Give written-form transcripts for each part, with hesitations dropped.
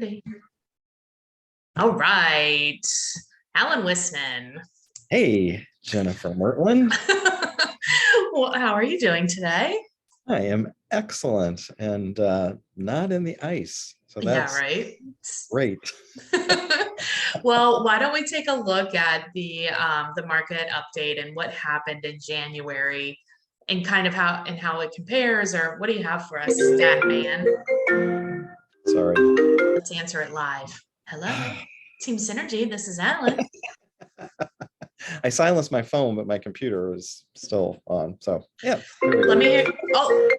Ready. All right. Alan Whisman. Hey, Jennifer Murtland. Well, how are you doing today? I am excellent and not in the ice. So Yeah, that's right. great. Well, why don't we take a look at the market update and what happened in January and kind of how it compares, or what do you have for us, Stat Man? Sorry. Let's answer it live. Hello, Team Synergy. This is Alan. I silenced my phone, but my computer is still on. So yeah. Let me hear. Oh,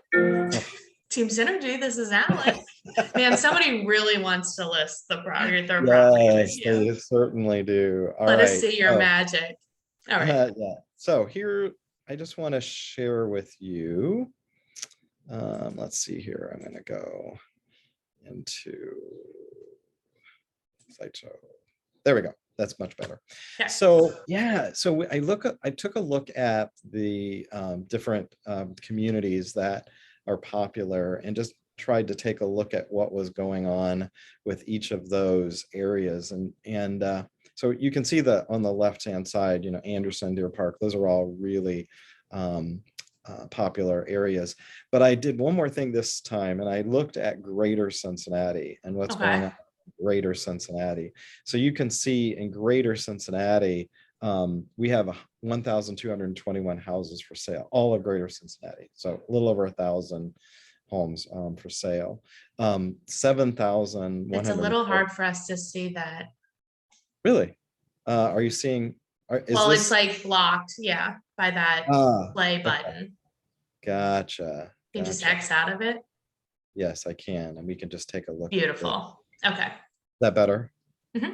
Team Synergy. This is Alan. Man, somebody really wants to list their product. Yes, they certainly do. All Let right. us see your magic. All right. Yeah. So here, I just want to share with you. Let's see here. I'm going to go into slideshow. There we go. That's much better. Yeah. So yeah, so I took a look at the different communities that are popular and just tried to take a look at what was going on with each of those areas. And so you can see that on the left-hand side, Anderson, Deer Park, those are all really popular areas. But I did one more thing this time, and I looked at Greater Cincinnati and what's going on in Greater Cincinnati. So you can see in Greater Cincinnati, we have 1,221 houses for sale, all of Greater Cincinnati. So a little over 1,000 homes for sale. 7,000. It's a little hard for us to see that. Really? Are you seeing? Well, it's like blocked, yeah, by that play button. Gotcha. You can just X out of it. Yes, I can, and we can just take a look. Beautiful. Okay. Is that better? Mm-hmm.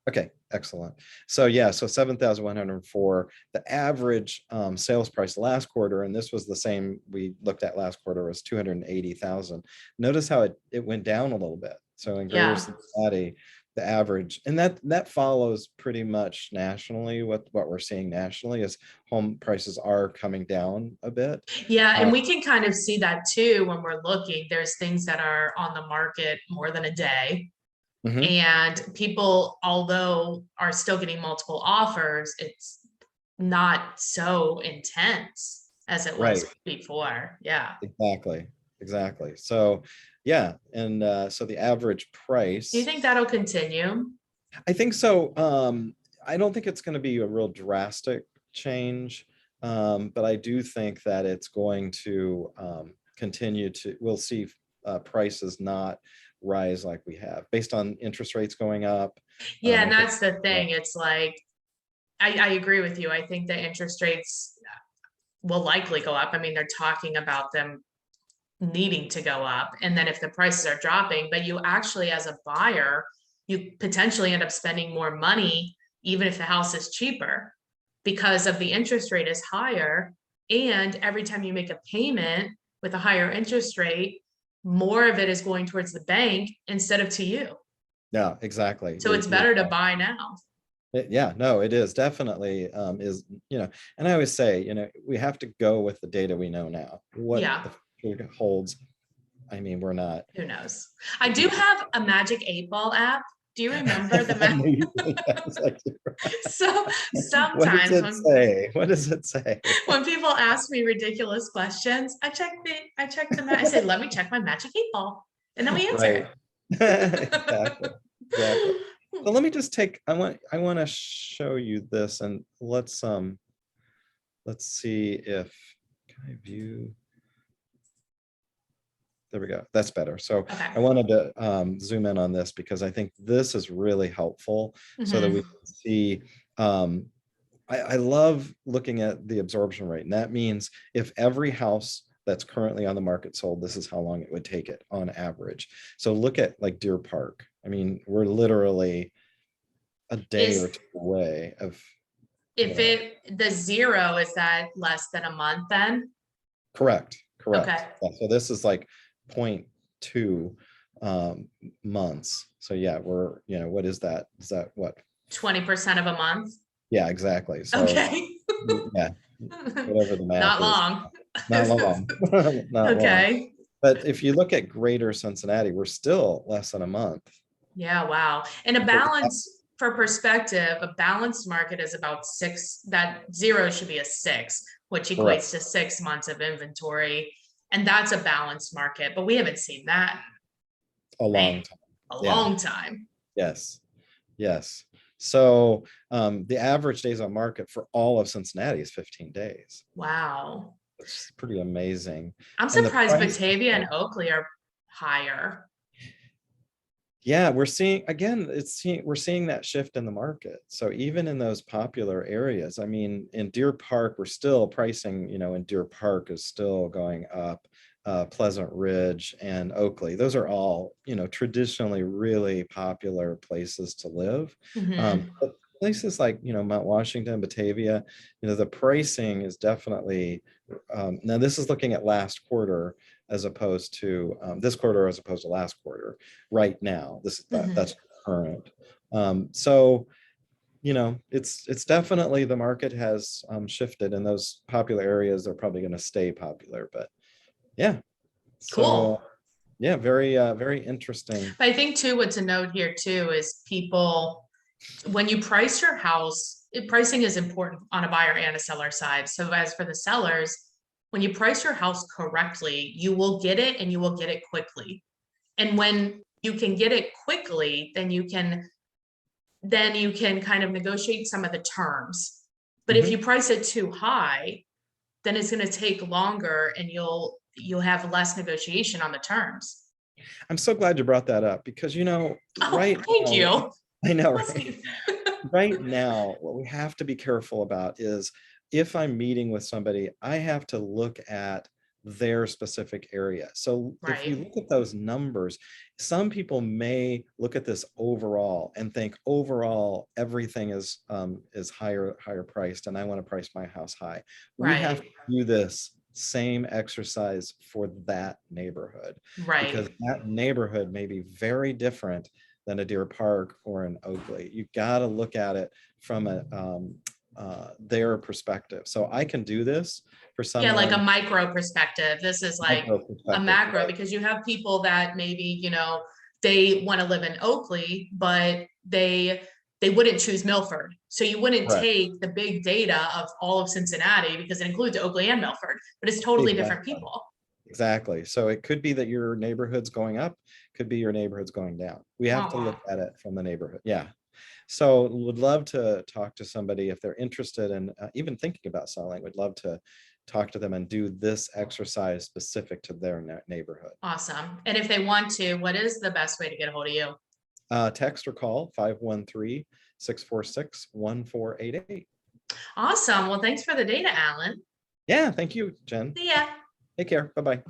Okay, excellent. So yeah, so 7,104. The average sales price last quarter, and this was the same we looked at last quarter, was 280,000. Notice how it went down a little bit. So in Greater Cincinnati, the average, and that follows pretty much nationally. What we're seeing nationally is home prices are coming down a bit. Yeah, and we can kind of see that too when we're looking. There's things that are on the market more than a day. Mm-hmm. And people, although are still getting multiple offers, it's not so intense as it was before. Yeah, exactly. So yeah, and so the average price. Do you think that'll continue? I think so. I don't think it's going to be a real drastic change, but I do think that it's going to continue to. We'll see prices not rise like we have based on interest rates going up. Yeah, and that's the thing. It's like I agree with you. I think the interest rates will likely go up. I mean, they're talking about them needing to go up, and then if the prices are dropping, but you actually, as a buyer, you potentially end up spending more money even if the house is cheaper because of the interest rate is higher, and every time you make a payment with a higher interest rate, more of it is going towards the bank instead of to you. Yeah, exactly. So it's better to buy now. Yeah, no, it is definitely is, and I always say, we have to go with the data we know now. What the future holds. I mean, we're not. Who knows? I do have a Magic 8-Ball app. Do you remember the So sometimes what does it say? When people ask me ridiculous questions, I check I say, let me check my Magic 8-Ball, and then we answer. Exactly. So let me just I want to show you this, and let's see if can I view. There we go. That's better. So I wanted to zoom in on this because I think this is really helpful so that we can see. I love looking at the absorption rate, and that means if every house that's currently on the market sold, this is how long it would take it on average. So look at like Deer Park. I mean, we're literally a day or two away of. If the 0 is that less than a month then? Correct. Okay. Yeah, so this is like 0.2 months. So yeah, we're, what is that? Is that what? 20% of a month? Yeah, exactly. So okay. Yeah, whatever the math Not long. Not long. Not long. But if you look at Greater Cincinnati, we're still less than a month Yeah, wow. And a balance, for perspective, a balanced market is about 6, that 0 should be a 6, which Correct. equates to 6 months of inventory. And that's a balanced market, but we haven't seen that A long time. a Yeah. long time. Yes. Yes. So the average days on market for all of Cincinnati is 15 days. Wow. It's pretty amazing. I'm And the surprised price, Batavia and Oakley are higher. yeah, we're seeing again, we're seeing that shift in the market. So even in those popular areas, I mean, in Deer Park, we're still pricing, in Deer Park is still going up. Pleasant Ridge and Oakley, those are all, traditionally really popular places to live. But places like, Mount Washington, Batavia, the pricing is definitely, now this is looking at last quarter as opposed to this quarter as opposed to last quarter right now. That's current. So it's definitely, the market has shifted, and those popular areas are probably going to stay popular. But yeah, so Cool. yeah, very very interesting. But I think too, what to note here too is people, when you price your house, pricing is important on a buyer and a seller side. So as for the sellers, when you price your house correctly, you will get it, and you will get it quickly. And when you can get it quickly, then you can kind of negotiate some of the terms. But if you price it too high, then it's going to take longer, and you'll have less negotiation on the terms. I'm so glad you brought that up, because right Thank now, you. I know, right? Right now, what we have to be careful about is, if I'm meeting with somebody, I have to look at their specific area. So if you look at those numbers, some people may look at this overall and think overall everything is higher priced, and I want to price my house high. We have to do this same exercise for that neighborhood, because that neighborhood may be very different than a Deer Park or an Oakley. You got to look at it from their perspective. So I can do this for someone. Yeah, like a micro perspective. This is like a macro, right? Because you have people that maybe, they want to live in Oakley, but they wouldn't choose Milford. So you wouldn't take the big data of all of Cincinnati, because it includes Oakley and Milford, but it's totally different people. Exactly. So it could be that your neighborhood's going up, could be your neighborhood's going down. We have to look at it from the neighborhood. Yeah. So would love to talk to somebody if they're interested in even thinking about selling. Would love to talk to them and do this exercise specific to their neighborhood. Awesome. And if they want to, what is the best way to get a hold of you? Text or call 513-646-1488. Awesome. Well, thanks for the data, Alan. Yeah, thank you, Jen. See ya. Take care. Bye-bye.